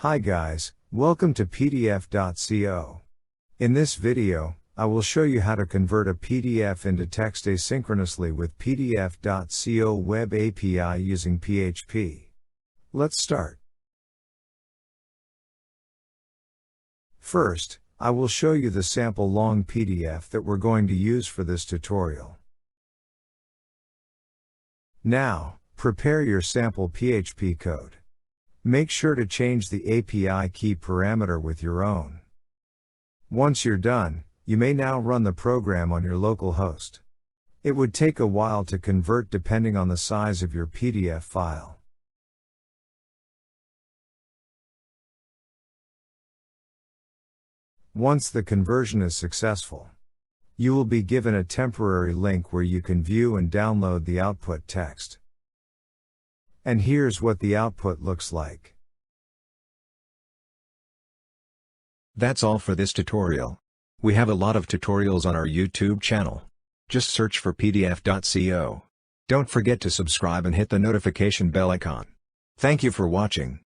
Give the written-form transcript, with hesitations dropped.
Hi guys, welcome to PDF.co. In this video, I will show you how to convert a PDF into text asynchronously with PDF.co web API using PHP. Let's start. First, I will show you the sample long PDF that we're going to use for this tutorial. Now, prepare your sample PHP code. Make sure to change the API key parameter with your own. Once you're done, you may now run the program on your local host. It would take a while to convert depending on the size of your PDF file. Once the conversion is successful, you will be given a temporary link where you can view and download the output text. And here's what the output looks like. That's all for this tutorial. We have a lot of tutorials on our YouTube channel. Just search for PDF.co. Don't forget to subscribe and hit the notification bell icon. Thank you for watching.